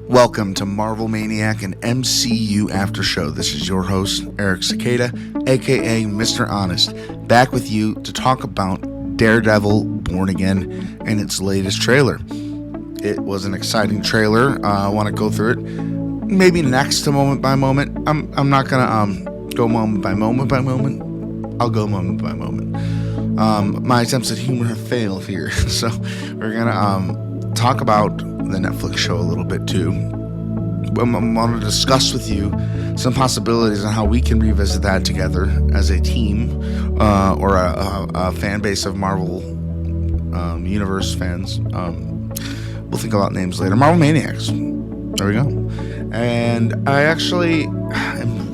Welcome to Marvel Maniac and MCU Aftershow. This is your host, Eric Cicada, aka Mr. Honest, back with you to talk about Daredevil Born Again and its latest trailer. It was an exciting trailer. I want to go through it. Maybe next to moment by moment. I'm not gonna go moment by moment by moment. I'll go moment by moment. My attempts at humor have failed here, so we're gonna talk about the Netflix show a little bit too. I want to discuss with you some possibilities on how we can revisit that together as a team or a fan base of Marvel Universe fans. We'll think about names later. Marvel Maniacs. There we go. And I actually am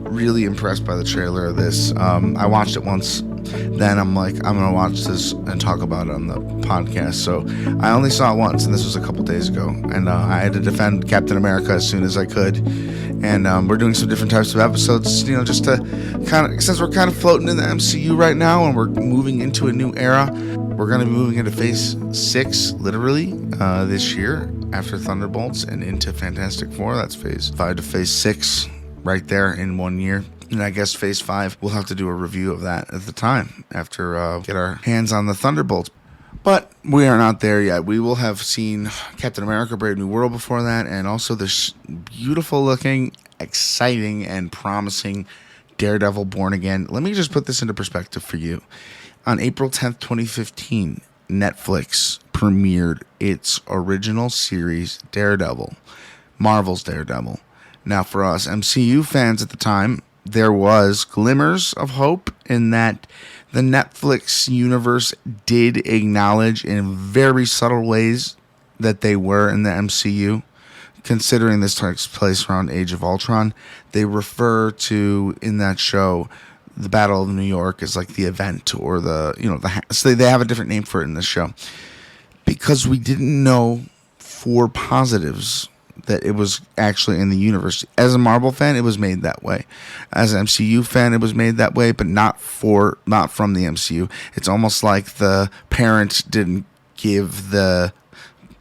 really impressed by the trailer of this. I watched it once. Then I'm like, I'm going to watch this and talk about it on the podcast. So I only saw it once, and this was a couple days ago. And I had to defend Captain America as soon as I could. And we're doing some different types of episodes, just to kind of, since we're kind of floating in the MCU right now and we're moving into a new era, we're going to be moving into Phase 6, literally, this year after Thunderbolts and into Fantastic Four. That's Phase 5 to Phase 6 right there in 1 year. And I guess Phase 5, we'll have to do a review of that at the time after get our hands on the Thunderbolts. But we are not there yet. We will have seen Captain America Brave New World before that, and also this beautiful looking, exciting, and promising Daredevil Born Again. Let me just put this into perspective for you. On April 10th, 2015, Netflix premiered its original series, Daredevil, Marvel's Daredevil. Now, for us MCU fans at the time, there was glimmers of hope in that the Netflix universe did acknowledge in very subtle ways that they were in the MCU. Considering this takes place around Age of Ultron, they refer to, in that show, the Battle of New York as like the event or so they have a different name for it in this show. Because we didn't know for positives that it was actually in the universe. As a Marvel fan, it was made that way. As an MCU fan, it was made that way, but not from the MCU. It's almost like the parent didn't give the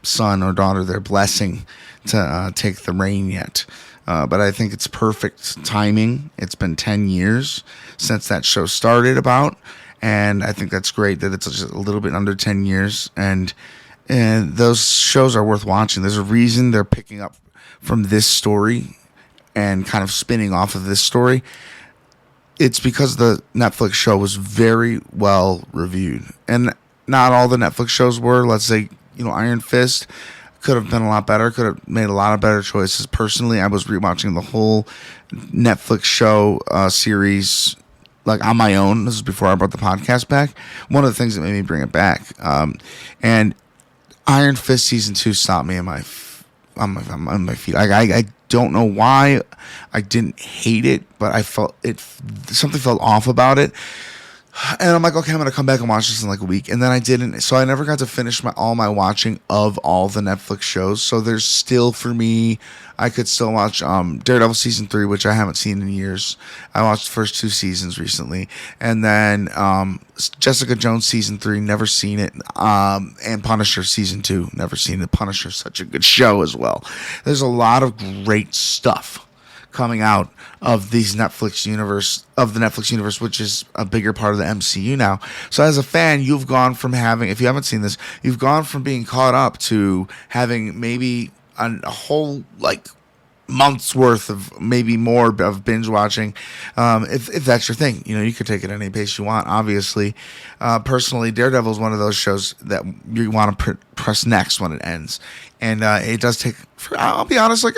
son or daughter their blessing to take the reign yet. But I think it's perfect timing. It's been 10 years since that show started about, and I think that's great that it's just a little bit under 10 years, and those shows are worth watching. There's a reason they're picking up from this story and kind of spinning off of this story. It's because the Netflix show was very well reviewed. And not all the Netflix shows were. Let's say, Iron Fist could have been a lot better, could have made a lot of better choices. Personally, I was rewatching the whole Netflix show series like on my own. This is before I brought the podcast back. One of the things that made me bring it back. And Iron Fist season 2 stopped me on my feet. I don't know why I didn't hate it, but I felt something felt off about it. And I'm like, okay, I'm going to come back and watch this in like a week. And then I didn't. So I never got to finish all my watching of all the Netflix shows. So there's still, for me, I could still watch Daredevil Season 3, which I haven't seen in years. I watched the first 2 seasons recently. And then Jessica Jones Season 3, never seen it. And Punisher Season 2, never seen it. Punisher's such a good show as well. There's a lot of great stuff coming out of the Netflix universe, which is a bigger part of the MCU now. So as a fan, you've gone from having, if you haven't seen this, you've gone from being caught up to having maybe a whole month's worth of, maybe more, of binge watching. If that's your thing, you could take it any pace you want, obviously. Personally, Daredevil is one of those shows that you want to press next when it ends. And it does take, I'll be honest, it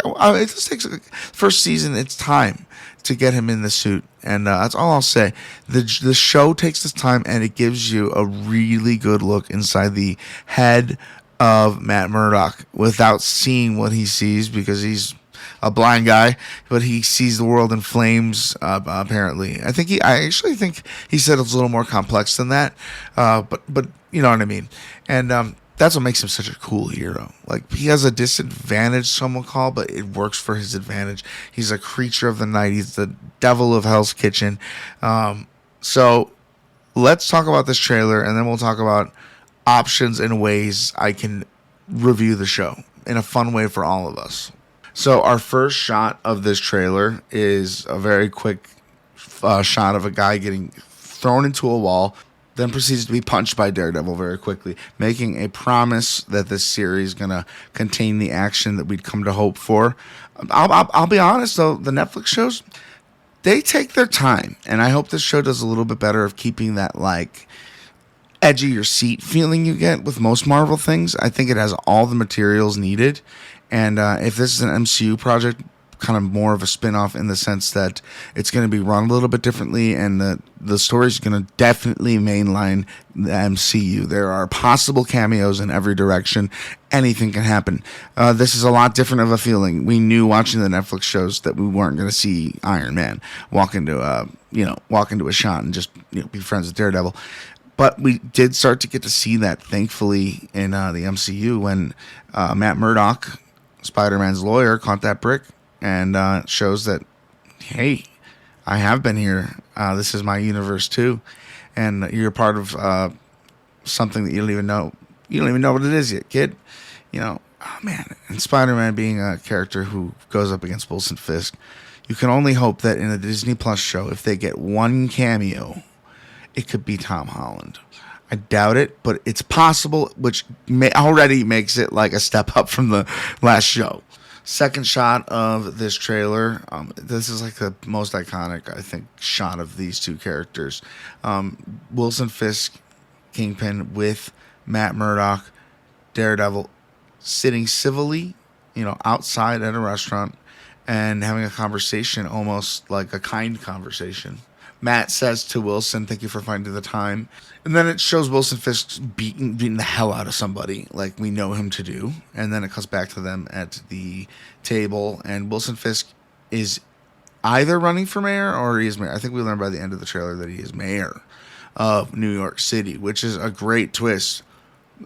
just takes, first season, it's time to get him in the suit. And that's all I'll say. The show takes its time, and it gives you a really good look inside the head of Matt Murdock without seeing what he sees, because he's a blind guy, but he sees the world in flames, apparently. I actually think he said it's a little more complex than that, but you know what I mean. And that's what makes him such a cool hero. He has a disadvantage, some will call, but it works for his advantage. He's a creature of the night. He's the devil of Hell's Kitchen. So let's talk about this trailer, and then we'll talk about options and ways I can review the show. in a fun way for all of us. So our first shot of this trailer is a very quick shot of a guy getting thrown into a wall, then proceeds to be punched by Daredevil very quickly, making a promise that this series is going to contain the action that we'd come to hope for. I'll be honest, though, the Netflix shows, they take their time, and I hope this show does a little bit better of keeping that, like, edge of your seat feeling you get with most Marvel things. I think it has all the materials needed, and if this is an MCU project, kind of more of a spin-off in the sense that it's going to be run a little bit differently, and the story is going to definitely mainline the MCU. There are possible cameos in every direction. Anything can happen. This is a lot different of a feeling. We knew watching the Netflix shows that we weren't going to see Iron Man walk into a shot and just be friends with Daredevil. But we did start to get to see that, thankfully, in the MCU when Matt Murdock, Spider-Man's lawyer, caught that brick and shows that, hey, I have been here. This is my universe too, and you're part of something that you don't even know. You don't even know what it is yet, kid. Oh man. And Spider-Man being a character who goes up against Wilson Fisk, you can only hope that in a Disney Plus show, if they get one cameo, it could be Tom Holland. I doubt it, but it's possible, which already makes it like a step up from the last show. Second shot of this trailer. This is like the most iconic, I think, shot of these two characters. Wilson Fisk, Kingpin, with Matt Murdock, Daredevil, sitting civilly, outside at a restaurant and having a conversation, almost like a kind conversation. Matt says to Wilson, "Thank you for finding the time." And then it shows Wilson Fisk beating the hell out of somebody, like we know him to do. And then it cuts back to them at the table, and Wilson Fisk is either running for mayor or he is mayor. I think we learned by the end of the trailer that he is mayor of New York City, which is a great twist.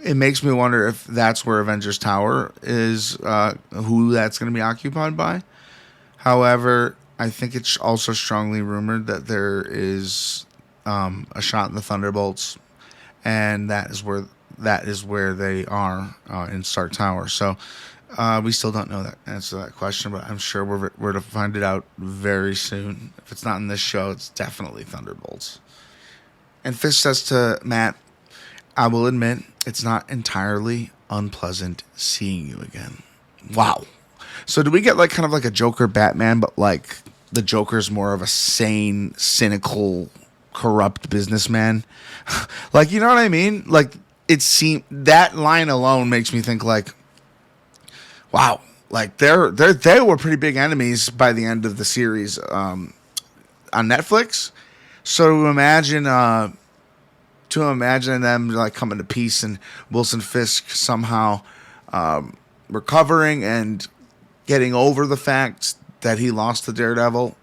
It makes me wonder if that's where Avengers Tower is, who that's going to be occupied by. However, I think it's also strongly rumored that there is a shot in the Thunderbolts, and that is where they are in Stark Tower. So we still don't know that answer to that question, but I'm sure we're to find it out very soon. If it's not in this show, it's definitely Thunderbolts. And Fisk says to Matt, "I will admit it's not entirely unpleasant seeing you again." Wow. So do we get like kind of like a Joker Batman, but like the Joker's more of a sane, cynical, corrupt businessman? Like, you know what I mean? Like, it seemed that line alone makes me think like, wow, like they were pretty big enemies by the end of the series on Netflix. So to imagine them like coming to peace and Wilson Fisk somehow recovering and getting over the fact that he lost to Daredevil.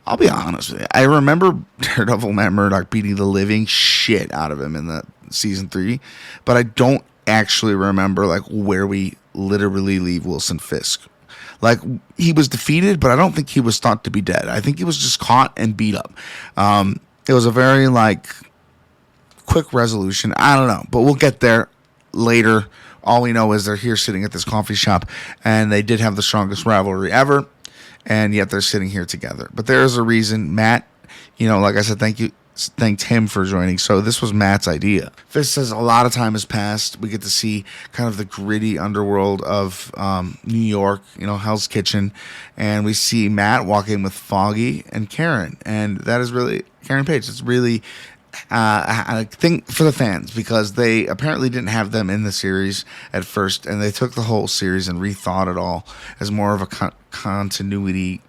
I'll be honest with you. I remember Daredevil Matt Murdock beating the living shit out of him in the season 3, but I don't actually remember like where we literally leave Wilson Fisk. Like, he was defeated, but I don't think he was thought to be dead. I think he was just caught and beat up. It was a very like quick resolution. I don't know, but we'll get there later. All we know is they're here sitting at this coffee shop, and they did have the strongest rivalry ever, and yet they're sitting here together. But there is a reason. Matt, like I said, thanked him for joining. So this was Matt's idea. Fisk says a lot of time has passed. We get to see kind of the gritty underworld of New York, Hell's Kitchen, and we see Matt walking with Foggy and Karen, and that is really Karen Page. It's really I think for the fans, because they apparently didn't have them in the series at first, and they took the whole series and rethought it all as more of a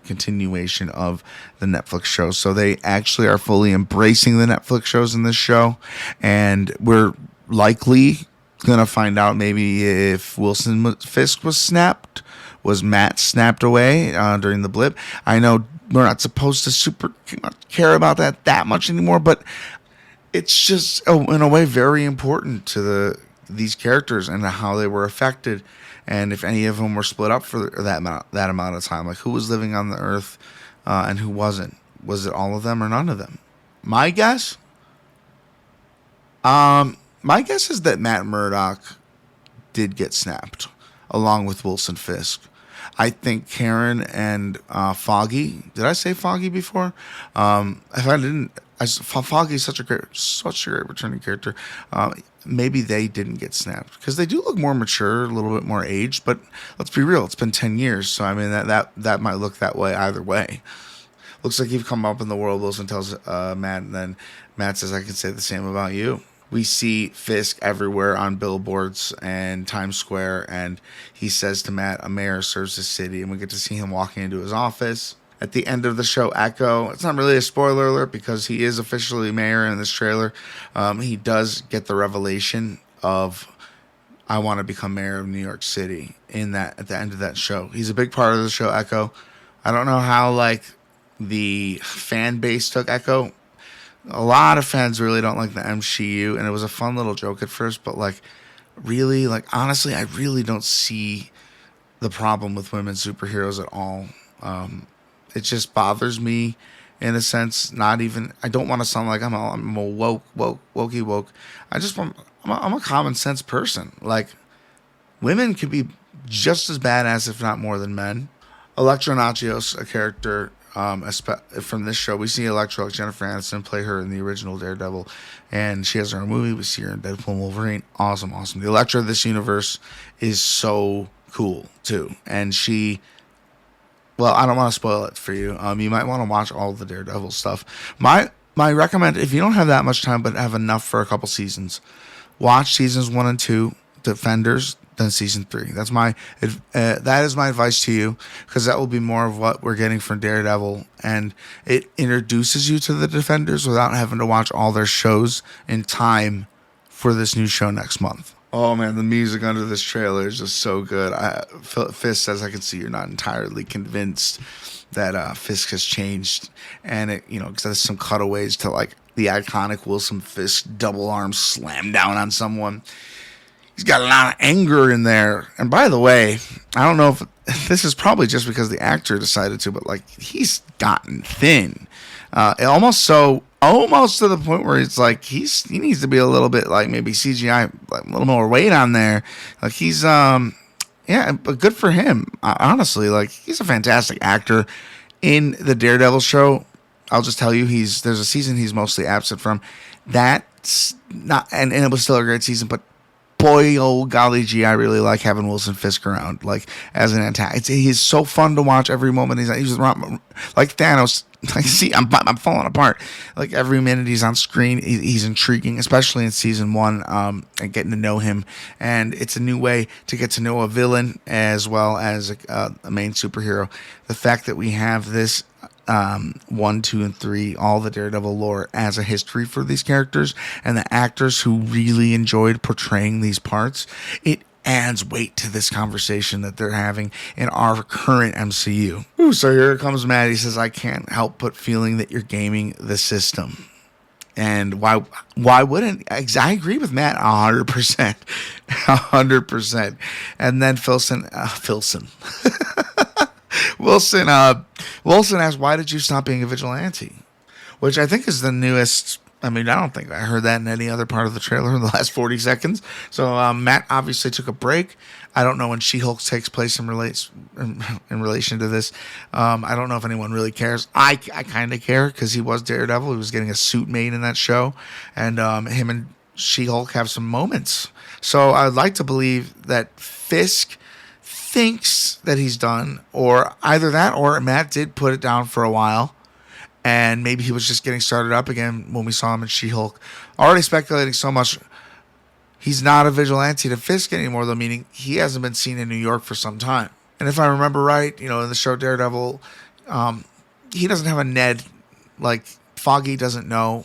continuation of the Netflix show. So they actually are fully embracing the Netflix shows in this show, and we're likely gonna find out maybe if Wilson Fisk was snapped, was Matt snapped away during the blip. I know we're not supposed to super care about that much anymore, but it's just, in a way, very important to these characters and how they were affected, and if any of them were split up for that amount of time, like who was living on the earth and who wasn't. Was it all of them or none of them? My guess is that Matt Murdock did get snapped. along with Wilson Fisk. I think Karen and Foggy. Did I say Foggy before? If I didn't, Foggy is such a great returning character. Maybe they didn't get snapped because they do look more mature, a little bit more aged. But let's be real, it's been 10 years, so I mean that might look that way either way. Looks like you've come up in the world. Wilson tells Matt, and then Matt says, "I can say the same about you." We see Fisk everywhere on billboards and Times Square, and he says to Matt, "A mayor serves his city," and we get to see him walking into his office. At the end of the show, Echo, it's not really a spoiler alert because he is officially mayor in this trailer. He does get the revelation of, "I want to become mayor of New York City," at the end of that show. He's a big part of the show, Echo. I don't know how, the fan base took Echo. A lot of fans really don't like the MCU, and it was a fun little joke at first, but really, honestly, I really don't see the problem with women superheroes at all. It just bothers me in a sense. I don't want to sound like I'm a woke. I'm a common sense person. Women can be just as badass, if not more, than men. Elektra Nachios, a character from this show. We see Elektra, like Jennifer Aniston, play her in the original Daredevil, and she has her own movie. We see her in Deadpool and Wolverine. Awesome. The Elektra of this universe is so cool too, and I don't want to spoil it for you. You might want to watch all the Daredevil stuff. My recommend, if you don't have that much time but have enough for a couple seasons, watch seasons 1 and 2, Defenders, then season 3. That is my advice to you, because that will be more of what we're getting from Daredevil, and it introduces you to the Defenders without having to watch all their shows in time for this new show next month. Oh man, the music under this trailer is just so good. Fisk says, "I can see you're not entirely convinced that Fisk has changed," and because there's some cutaways to the iconic Wilson Fisk double arm slam down on someone. He's got a lot of anger in there. And by the way, I don't know if this is probably just because the actor decided to, but he's gotten thin. Almost to the point where it's he needs to be a little bit maybe CGI, a little more weight on there. He's but good for him. Honestly, he's a fantastic actor in the Daredevil show. I'll just tell you, there's a season he's mostly absent from. That's not, and it was still a great season, but boy, oh golly gee, I really like having Wilson Fisk around, as an antagonist. He's so fun to watch every moment. He's around, like Thanos. See, I'm falling apart. Every minute he's on screen, he's intriguing, especially in season 1, and getting to know him. And it's a new way to get to know a villain as well as a main superhero. The fact that we have this 1, 2, and 3, all the Daredevil lore as a history for these characters, and the actors who really enjoyed portraying these parts, it adds weight to this conversation that they're having in our current MCU. Ooh, so here comes Matt. He says, "I can't help but feeling that you're gaming the system." And why wouldn't I agree with Matt 100%. 100%. And then Wilson asked, "Why did you stop being a vigilante?" Which I think is the newest. I don't think I heard that in any other part of the trailer in the last 40 seconds. So Matt obviously took a break. I don't know when She-Hulk takes place in relation to this. I don't know if anyone really cares. I kind of care because he was Daredevil. He was getting a suit made in that show. And him and She-Hulk have some moments. So I'd like to believe that Fisk thinks that he's done, or either that or Matt did put it down for a while, and maybe he was just getting started up again when we saw him in She-Hulk. Already speculating so much. He's not a vigilante to Fisk anymore, though, meaning he hasn't been seen in New York for some time. And if I remember right, in the show Daredevil, he doesn't have a Ned. Foggy doesn't know,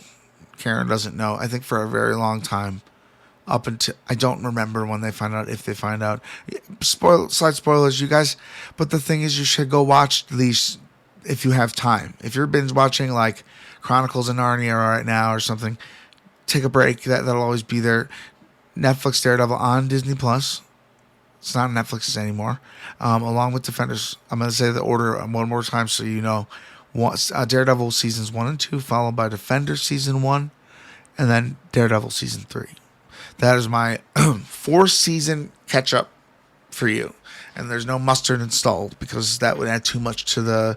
Karen doesn't know, I think for a very long time. Up until, I don't remember when they find out, if they find out. Slight spoilers, you guys. But the thing is, you should go watch these if you have time. If you're binge watching Chronicles of Narnia right now or something, take a break. That'll always be there. Netflix Daredevil on Disney Plus. It's not Netflix anymore. Along with Defenders. I'm going to say the order one more time so you know. Daredevil seasons 1 and 2, followed by Defenders season 1, and then Daredevil season 3. That is my 4-season catch-up for you, and there's no mustard installed because that would add too much to the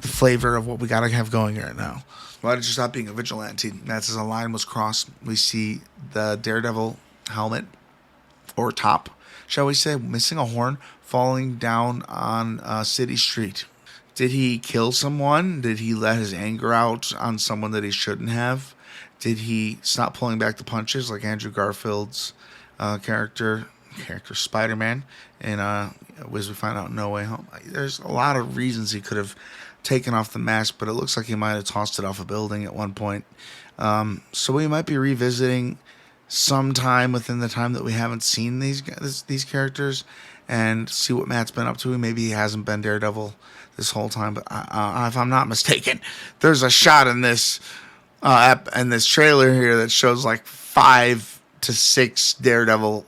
flavor of what we gotta have going right now. Why did you stop being a vigilante? That's as a line was crossed. We see the Daredevil helmet or top, shall we say, missing a horn, falling down on a city street. Did he kill someone? Did he let his anger out on someone that he shouldn't have? Did he stop pulling back the punches like Andrew Garfield's character Spider-Man, and as we find out, No Way Home? There's a lot of reasons he could have taken off the mask, but it looks like he might have tossed it off a building at one point. So we might be revisiting sometime within the time that we haven't seen these characters and see what Matt's been up to. Maybe he hasn't been Daredevil this whole time, but if I'm not mistaken, there's a shot in this trailer here that shows like 5 to 6 Daredevil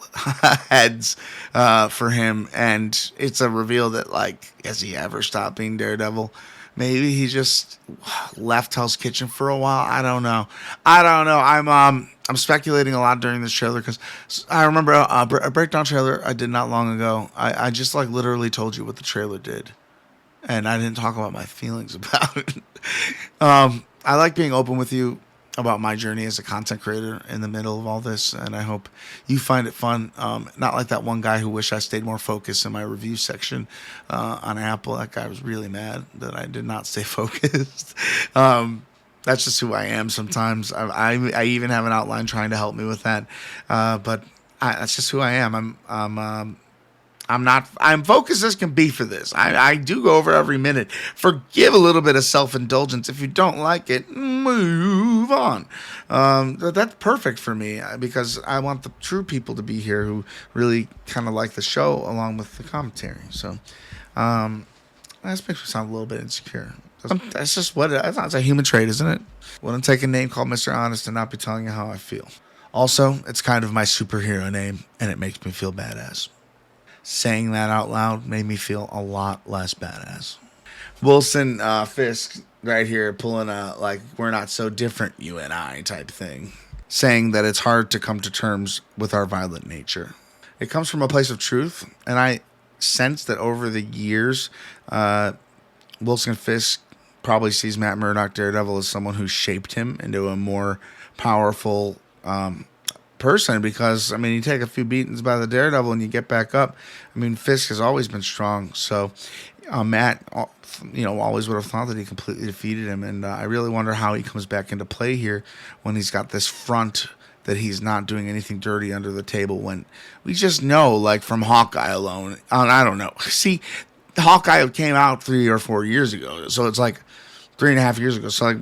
heads for him, and it's a reveal that, like, has he ever stopped being Daredevil? Maybe he just left Hell's Kitchen for a while. I don't know. I'm speculating a lot during this trailer because I remember a breakdown trailer I did not long ago. I just like literally told you what the trailer did, and I didn't talk about my feelings about it. I like being open with you about my journey as a content creator in the middle of all this, and I hope you find it fun. Not like that one guy who wished I stayed more focused in my review section on Apple. That guy was really mad that I did not stay focused. That's just who I am sometimes. I even have an outline trying to help me with that, but that's just who I am. I'm focused as can be for this. I do go over every minute. Forgive a little bit of self-indulgence. If you don't like it, move on. That's perfect for me because I want the true people to be here who really kind of like the show along with the commentary. So that makes me sound a little bit insecure. That's just what it is. It's a human trait, isn't it? Wouldn't take a name called Mr. Honest and not be telling you how I feel. Also, it's kind of my superhero name, and it makes me feel badass. Saying that out loud made me feel a lot less badass. Wilson Fisk right here pulling a like we're not so different you and I type thing, saying that it's hard to come to terms with our violent nature. It comes from a place of truth, and I sense that over the years Wilson Fisk probably sees Matt Murdock Daredevil as someone who shaped him into a more powerful person, because I mean, you take a few beatings by the Daredevil and you get back up. I mean, Fisk has always been strong, so Matt, always would have thought that he completely defeated him, and I really wonder how he comes back into play here when he's got this front that he's not doing anything dirty under the table, when we just know, like from Hawkeye alone, I don't know. See, Hawkeye came out 3 or 4 years ago, so it's like 3.5 years ago. So like,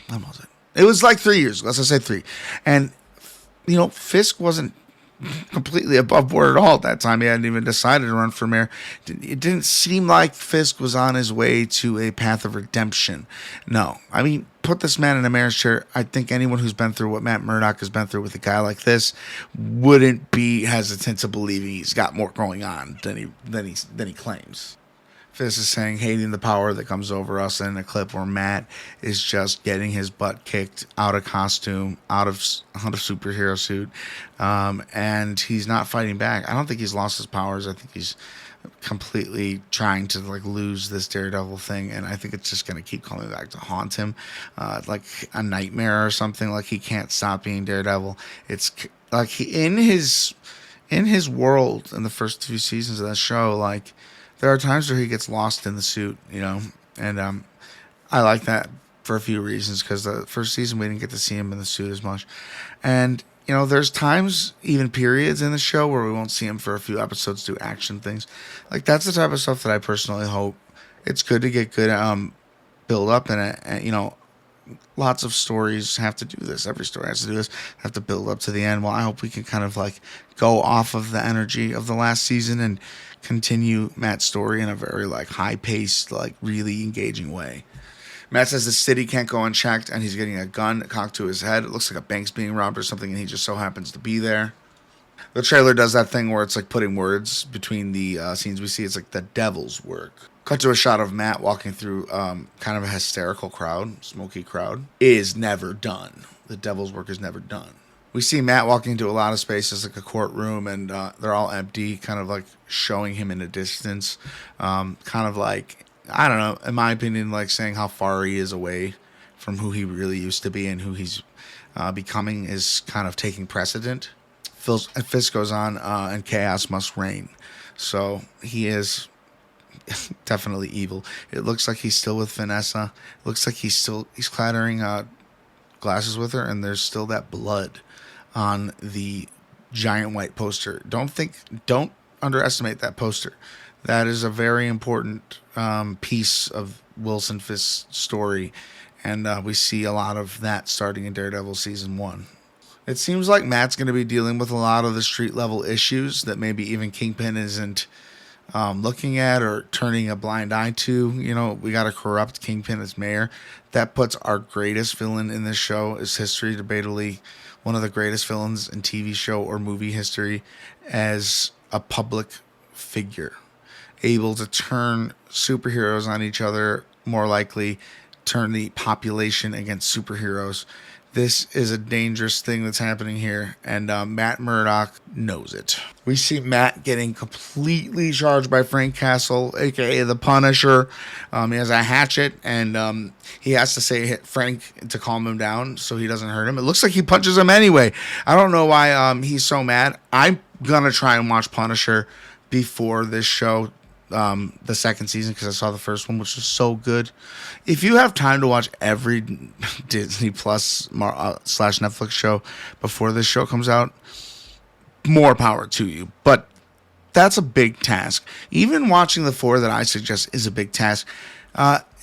when was it? It was like 3 years ago. Let's just say 3, and Fisk wasn't completely above board at all at that time. He hadn't even decided to run for mayor. It didn't seem like Fisk was on his way to a path of redemption. No. I mean, put this man in a mayor's chair. I think anyone who's been through what Matt Murdock has been through with a guy like this wouldn't be hesitant to believe he's got more going on than he claims. Fisk is saying hating the power that comes over us in a clip where Matt is just getting his butt kicked out of costume, out of superhero suit, and he's not fighting back. I don't think he's lost his powers. I think he's completely trying to lose this Daredevil thing, and I think it's just going to keep coming back to haunt him, like a nightmare or something. Like he can't stop being Daredevil. It's like in his world in the first 2 seasons of that show, like, there are times where he gets lost in the suit, and I like that for a few reasons, because the first season we didn't get to see him in the suit as much. And, there's times, even periods in the show, where we won't see him for a few episodes do action things. Like, that's the type of stuff that I personally hope. It's good to get good build up in it, and, lots of stories have to do this. Every story has to do this, have to build up to the end. Well, I hope we can kind of go off of the energy of the last season and continue Matt's story in a very high-paced, really engaging way. Matt says the city can't go unchecked, and he's getting a gun cocked to his head. It looks like a bank's being robbed or something, and he just so happens to be there. The trailer does that thing where it's putting words between the scenes we see. It's like the devil's work. Cut to a shot of Matt walking through kind of a hysterical crowd, smoky crowd. Is never done. The devil's work is never done. We see Matt walking into a lot of spaces like a courtroom, and they're all empty, kind of like showing him in a distance. Kind of like, I don't know, in my opinion, like saying how far he is away from who he really used to be and who he's becoming is kind of taking precedent. Fisk goes on, and chaos must reign. So he is definitely evil. It looks like he's still with Vanessa. It looks like he's clattering glasses with her, and there's still that blood on the giant white poster. Don't underestimate that poster. That is a very important piece of Wilson Fisk's story, and we see a lot of that starting in Daredevil season 1. It seems like Matt's going to be dealing with a lot of the street level issues that maybe even Kingpin isn't looking at or turning a blind eye to. You know, we got a corrupt Kingpin as mayor. That puts our greatest villain in this show, is history debatably one of the greatest villains in TV show or movie history, as a public figure, able to turn superheroes on each other, more likely turn the population against superheroes. This is a dangerous thing that's happening here, and Matt Murdock knows it. We see Matt getting completely charged by Frank Castle, a.k.a. the Punisher. He has a hatchet, and he has to say hit Frank to calm him down so he doesn't hurt him. It looks like he punches him anyway. I don't know why he's so mad. I'm going to try and watch Punisher before this show, the second season, because I saw the first one, which was so good. If you have time to watch every Disney Plus / Netflix show before this show comes out, more power to you. But that's a big task. Even watching the 4 that I suggest is a big task.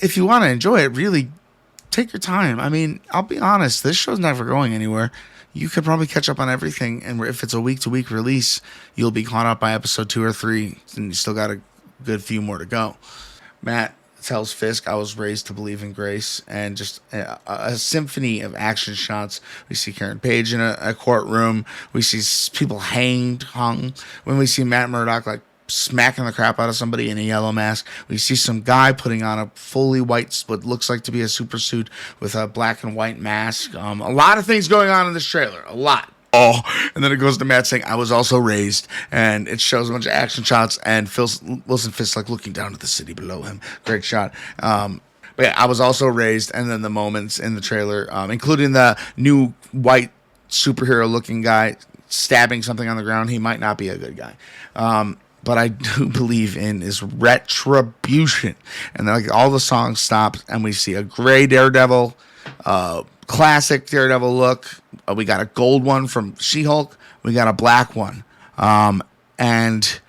If you want to enjoy it, really take your time. I mean, I'll be honest, this show's never going anywhere. You could probably catch up on everything, and if it's a week-to-week release, you'll be caught up by episode 2 or 3, and you still got a good few more to go. Matt tells Fisk, I was raised to believe in grace, and just a symphony of action shots. We see Karen Page in a courtroom. We see people hung. When we see Matt Murdock like smacking the crap out of somebody in a yellow mask, we see some guy putting on a fully white, what looks like to be a super suit with a black and white mask. A lot of things going on in this trailer. A lot. Oh, and then it goes to Matt saying, I was also raised, and it shows a bunch of action shots, and Wilson Fisk like looking down at the city below him. Great shot. But yeah, I was also raised, and then the moments in the trailer, including the new white superhero looking guy stabbing something on the ground. He might not be a good guy. But I do believe in is retribution. And then like all the songs stop, and we see a gray Daredevil, classic Daredevil look. We got a gold one from She-Hulk. We got a black one. And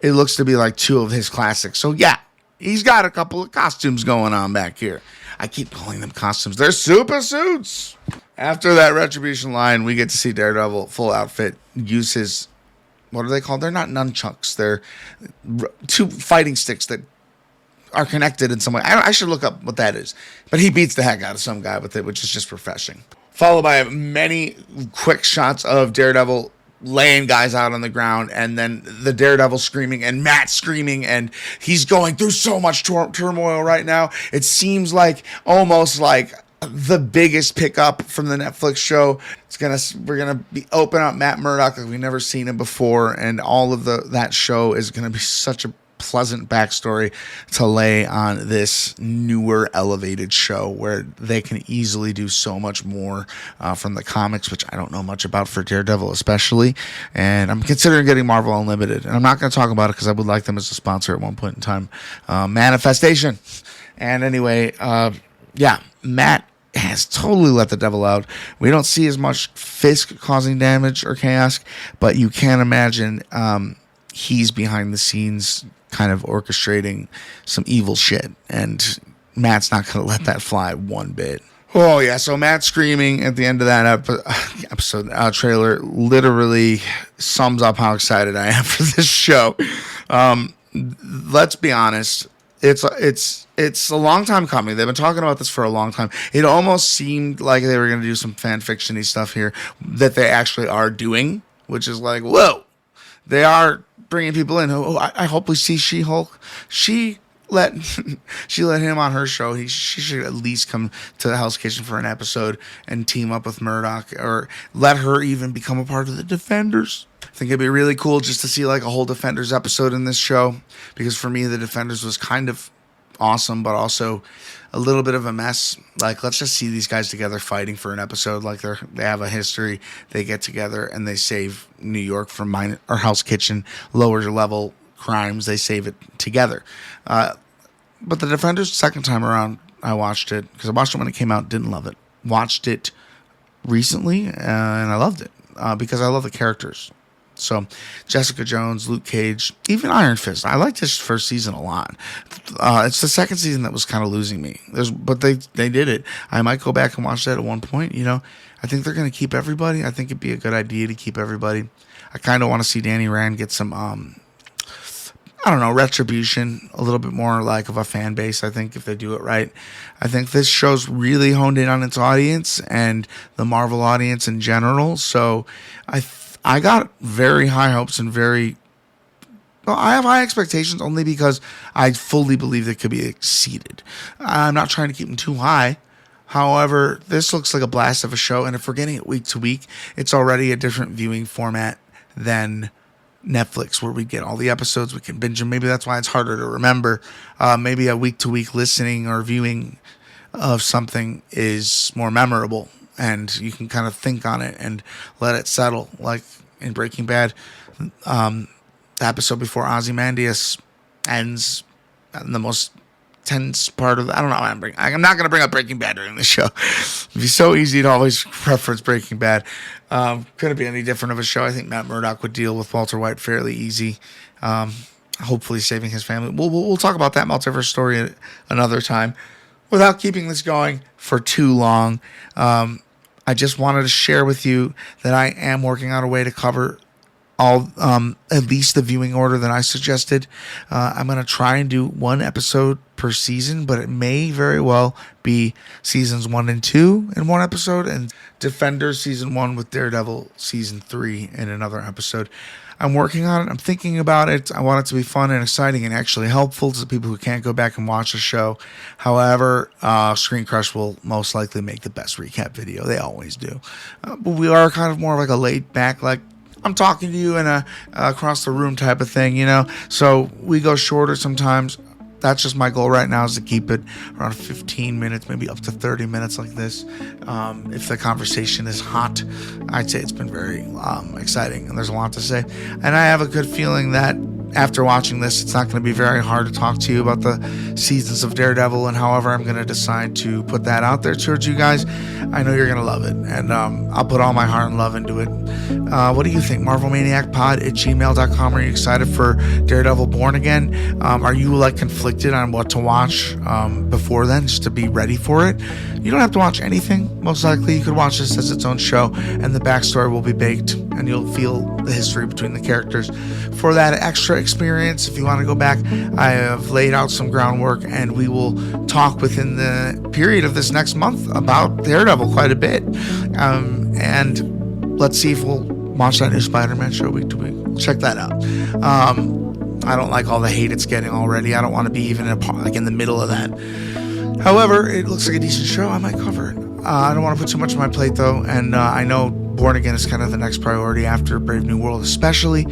it looks to be like 2 of his classics. So yeah, he's got a couple of costumes going on back here. I keep calling them costumes. They're super suits. After that retribution line, we get to see Daredevil full outfit use his, what are they called? They're not nunchucks. They're 2 fighting sticks that are connected in some way. I should look up what that is. But he beats the heck out of some guy with it, which is just refreshing. Followed by many quick shots of Daredevil laying guys out on the ground, and then the Daredevil screaming and Matt screaming, and he's going through so much turmoil right now. It seems like almost like the biggest pickup from the Netflix show. We're gonna be open up Matt Murdock like we've never seen him before, and all of that show is gonna be such a pleasant backstory to lay on this newer elevated show where they can easily do so much more from the comics, which I don't know much about for Daredevil especially, and I'm considering getting Marvel Unlimited, and I'm not going to talk about it because I would like them as a sponsor at one point in time. Manifestation. And anyway, Matt has totally let the devil out. We don't see as much Fisk causing damage or chaos, but you can imagine he's behind the scenes kind of orchestrating some evil shit, and Matt's not going to let that fly one bit. Oh yeah, so Matt screaming at the end of that episode trailer literally sums up how excited I am for this show. Let's be honest, it's a long time coming. They've been talking about this for a long time. It almost seemed like they were going to do some fan fiction-y stuff here that they actually are doing, which is like, whoa, they are bringing people in. I hope we see She-Hulk. She let she let him on her show. She should at least come to Hell's Kitchen for an episode and team up with Murdoch, or let her even become a part of the Defenders. I think it'd be really cool just to see like a whole Defenders episode in this show, because for me the Defenders was kind of awesome, but also a little bit of a mess. Like, let's just see these guys together fighting for an episode. Like, they have a history. They get together and they save New York from Hell's Kitchen, lower level crimes. They save it together. But the Defenders, second time around, I watched it because I watched it when it came out, didn't love it. Watched it recently and I loved it because I love the characters. So Jessica Jones, Luke Cage, even Iron Fist. I liked this first season a lot. It's the second season that was kind of losing me. But they did it. I might go back and watch that at one point. You know, I think they're going to keep everybody. I think it'd be a good idea to keep everybody. I kind of want to see Danny Rand get some, I don't know, retribution, a little bit more like of a fan base. I think if they do it right, I think this show's really honed in on its audience and the Marvel audience in general. So I got very high hopes and I have high expectations only because I fully believe they could be exceeded. I'm not trying to keep them too high. However, this looks like a blast of a show, and if we're getting it week to week, it's already a different viewing format than Netflix, where we get all the episodes, we can binge them. Maybe that's why it's harder to remember. Maybe a week to week listening or viewing of something is more memorable, and you can kind of think on it and let it settle. Like in Breaking Bad, the episode before Ozymandias ends in the most tense part of I don't know. I'm not going to bring up Breaking Bad during the show. It'd be so easy to always reference Breaking Bad. Couldn't be any different of a show. I think Matt Murdock would deal with Walter White fairly easy. Hopefully saving his family. We'll talk about that multiverse story another time. Without keeping this going for too long, I just wanted to share with you that I am working out a way to cover all, at least the viewing order that I suggested. I'm going to try and do one episode per season, but it may very well be seasons 1 and 2 in one episode, and Defenders season 1 with Daredevil season 3 in another episode. I'm working on it. I'm thinking about it. I want it to be fun and exciting and actually helpful to the people who can't go back and watch the show. However, Screen Crush will most likely make the best recap video. They always do. But we are kind of more like a laid back, like I'm talking to you in a across the room type of thing, you know. So we go shorter sometimes. That's just my goal right now, is to keep it around 15 minutes, maybe up to 30 minutes like this. If the conversation is hot, I'd say it's been very exciting and there's a lot to say. And I have a good feeling that after watching this, it's not going to be very hard to talk to you about the seasons of Daredevil and however I'm going to decide to put that out there towards you guys. I know you're going to love it, and I'll put all my heart and love into it. What do you think? MarvelManiacPod@gmail.com. Are you excited for Daredevil Born Again? Are you like conflicted on what to watch before then, just to be ready for it? You don't have to watch anything. Most likely you could watch this as its own show, and the backstory will be baked, and you'll feel the history between the characters. For that extra experience, if you want to go back, I have laid out some groundwork, and we will talk within the period of this next month about Daredevil quite a bit. And let's see if we'll watch that new Spider-Man show week to week. Check that out. I don't like all the hate it's getting already. I don't want to be even in the middle of that. However, it looks like a decent show. I might cover it. I don't want to put too much on my plate, though, and I know Born Again is kind of the next priority after Brave New World, especially.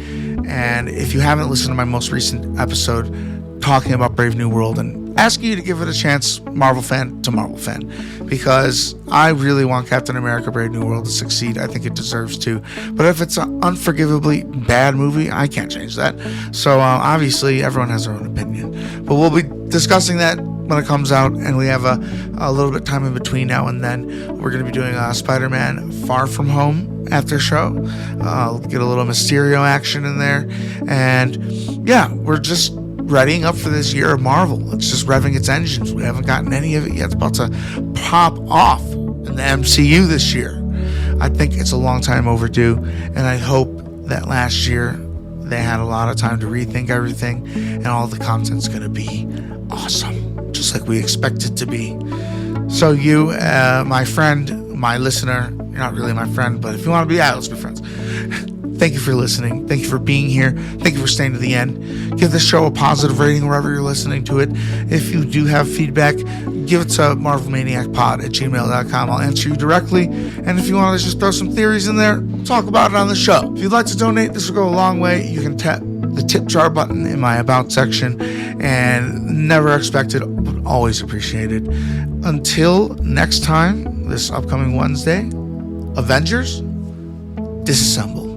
And if you haven't listened to my most recent episode talking about Brave New World, and asking you to give it a chance, Marvel fan to Marvel fan, because I really want Captain America Brave New World to succeed. I think it deserves to. But if it's an unforgivably bad movie, I can't change that. So obviously everyone has their own opinion. But we'll be discussing that when it comes out, and we have a little bit of time in between now and then. We're going to be doing Spider-Man Far From Home after show. Get a little Mysterio action in there. And yeah, we're just readying up for this year of Marvel. It's just revving its engines. We haven't gotten any of it yet. It's about to pop off in the MCU this year. I think it's a long time overdue, and I hope that last year they had a lot of time to rethink everything, and all the content's going to be awesome, just like we expect it to be. So you, my friend, my listener, you're not really my friend, but if you want to be, let's be friends. Thank you for listening. Thank you for being here. Thank you for staying to the end. Give this show a positive rating wherever you're listening to it. If you do have feedback, give it to MarvelManiacPod@gmail.com. I'll answer you directly. And if you want to just throw some theories in there, we'll talk about it on the show. If you'd like to donate, this will go a long way. You can tap the tip jar button in my About section, and never expected, but always appreciated. Until next time, this upcoming Wednesday, Avengers, disassemble.